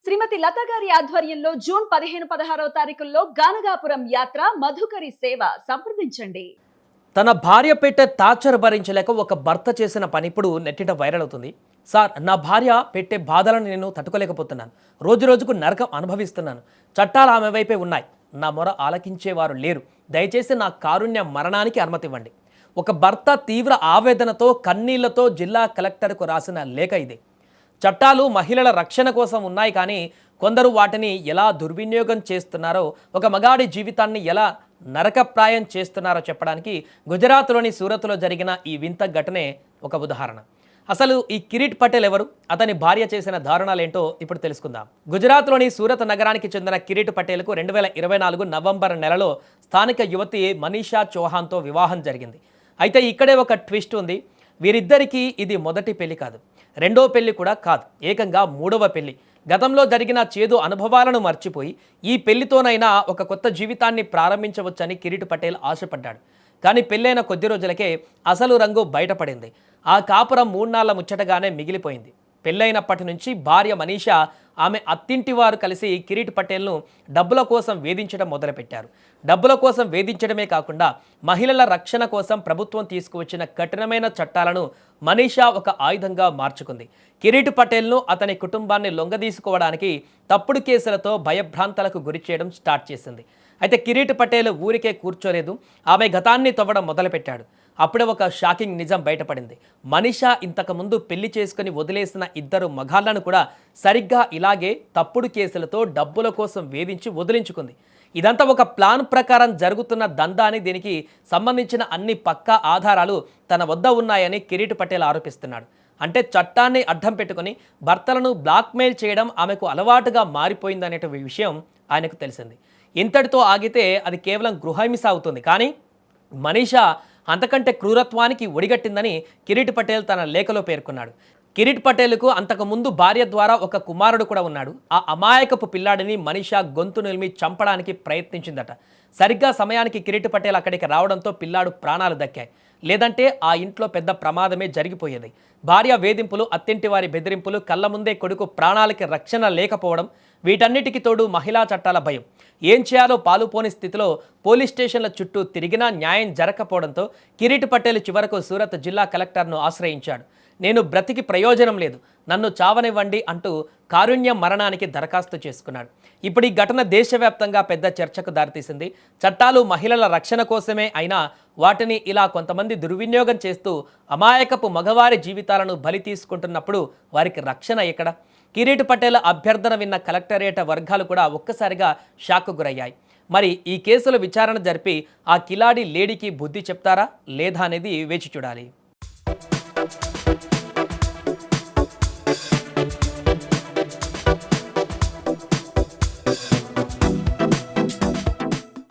శ్రీమతి లత గారి ఆధ్వర్యంలో జూన్ 15-16 తారీఖుల్లో గానగాపురం యాత్ర మధుకరి సేవ సంప్రదించండి. తన భార్య పెట్టే టార్చర్ భరించలేక ఒక భర్త చేసిన పని ఇప్పుడు నెట్టింట వైరల్ అవుతుంది. సార్, నా భార్య పెట్టే బాధలను నేను తట్టుకోలేకపోతున్నాను. రోజు రోజుకు నరకం అనుభవిస్తున్నాను. చట్టాలు ఆమె వైపే ఉన్నాయి. నా మొర ఆలకించేవారు లేరు. దయచేసి నా కారుణ్య మరణానికి అనుమతి ఇవ్వండి. ఒక భర్త తీవ్ర ఆవేదనతో కన్నీళ్లతో జిల్లా కలెక్టర్కు రాసిన లేఖ ఇది. చట్టాలు మహిళల రక్షణ కోసం ఉన్నాయి, కానీ కొందరు వాటిని ఎలా దుర్వినియోగం చేస్తున్నారో, ఒక మగాడి జీవితాన్ని ఎలా నరకప్రాయం చేస్తున్నారో చెప్పడానికి గుజరాత్లోని సూరత్లో జరిగిన ఈ వింత ఘటనే ఒక ఉదాహరణ. అసలు ఈ కిరీట్ పటేల్ ఎవరు, అతని భార్య చేసిన దారుణాలేంటో ఇప్పుడు తెలుసుకుందాం. గుజరాత్లోని సూరత్ నగరానికి చెందిన కిరీట్ పటేల్కు 2024 నవంబర్ నెలలో స్థానిక యువతి మనీషా చౌహాన్తో వివాహం జరిగింది. అయితే ఇక్కడే ఒక ట్విస్ట్ ఉంది. వీరిద్దరికీ ఇది మొదటి పెళ్లి కాదు, రెండో పెళ్లి కూడా కాదు, ఏకంగా మూడవ పెళ్లి. గతంలో జరిగిన చేదు అనుభవాలను మర్చిపోయి ఈ పెళ్లితోనైనా ఒక కొత్త జీవితాన్ని ప్రారంభించవచ్చని కిరీట్ పటేల్ ఆశపడ్డాడు. కానీ పెళ్ళైన కొద్ది రోజులకే అసలు రంగు బయటపడింది. ఆ కాపురం 3 నాళ్ల ముచ్చటగానే మిగిలిపోయింది. పెళ్ళైనప్పటి నుంచి భార్య మనీషా, ఆమె అత్తింటి వారు కలిసి కిరీట్ పటేల్ను డబ్బుల కోసం వేధించడం మొదలుపెట్టారు. డబ్బుల కోసం వేధించడమే కాకుండా మహిళల రక్షణ కోసం ప్రభుత్వం తీసుకువచ్చిన కఠినమైన చట్టాలను మనీషా ఒక ఆయుధంగా మార్చుకుంది. కిరీట్ పటేల్ను, అతని కుటుంబాన్ని లొంగదీసుకోవడానికి తప్పుడు కేసులతో భయభ్రాంతలకు గురి చేయడం స్టార్ట్ చేసింది. అయితే కిరీట్ పటేల్ ఊరికే కూర్చోలేదు. ఆమె గతాన్ని తవ్వడం మొదలుపెట్టాడు. అప్పుడే ఒక షాకింగ్ నిజం బయటపడింది. మనీషా ఇంతకుముందు పెళ్లి చేసుకుని వదిలేసిన 2 మగాళ్లను కూడా సరిగ్గా ఇలాగే తప్పుడు కేసులతో డబ్బుల కోసం వేధించి వదిలించుకుంది. ఇదంతా ఒక ప్లాన్ ప్రకారం జరుగుతున్న దందా అని, దీనికి సంబంధించిన అన్ని పక్కా ఆధారాలు తన వద్ద ఉన్నాయని కిరీట్ పటేల్ ఆరోపిస్తున్నాడు. అంటే చట్టాన్ని అడ్డం పెట్టుకుని భర్తలను బ్లాక్మెయిల్ చేయడం ఆమెకు అలవాటుగా మారిపోయిందనే విషయం ఆయనకు తెలిసింది. ఇంతటితో ఆగితే అది కేవలం గృహహింస అవుతుంది. కానీ మనీషా అంతకంటే క్రూరత్వానికి ఒడిగట్టిందని కిరీట్ పటేల్ తన లేఖలో పేర్కొన్నాడు. కిరీట్ పటేల్కు అంతకుముందు భార్య ద్వారా ఒక కుమారుడు కూడా ఉన్నాడు. ఆ అమాయకపు పిల్లాడిని మనీషా గొంతు నిలిమి చంపడానికి ప్రయత్నించిందట. సరిగ్గా సమయానికి కిరీట్ పటేల్ అక్కడికి రావడంతో పిల్లాడు ప్రాణాలు దక్కాయి. లేదంటే ఆ ఇంట్లో పెద్ద ప్రమాదమే జరిగిపోయేది. భార్య వేధింపులు, అత్తింటి వారి బెదిరింపులు, కళ్ళ ముందే కొడుకు ప్రాణాలకి రక్షణ లేకపోవడం, వీటన్నిటికీ తోడు మహిళా చట్టాల భయం. ఏం చేయాలో పాలుపోని స్థితిలో పోలీస్ స్టేషన్ల చుట్టూ తిరిగినా న్యాయం జరగకపోవడంతో కిరీట్ పటేల్ చివరకు సూరత్ జిల్లా కలెక్టర్ను ఆశ్రయించాడు. నేను బ్రతికి ప్రయోజనం లేదు, నన్ను చావనివ్వండి అంటూ కారుణ్య మరణానికి దరఖాస్తు చేసుకున్నాడు. ఇప్పుడు ఈ ఘటన దేశవ్యాప్తంగా పెద్ద చర్చకు దారితీసింది. చట్టాలు మహిళల రక్షణ కోసమే అయినా వాటిని ఇలా కొంతమంది దుర్వినియోగం చేస్తూ అమాయకపు మగవారి జీవితాలను బలి తీసుకుంటున్నప్పుడు వారికి రక్షణ ఎక్కడ? కిరీట్ పటేల్ అభ్యర్థన విన్న కలెక్టరేట్ వర్గాలు కూడా ఒక్కసారిగా షాక్కు గురయ్యాయి. మరి ఈ కేసుల విచారణ జరిపి ఆ కిలాడి లేడీకి బుద్ధి చెప్తారా లేదా అనేది వేచి చూడాలి.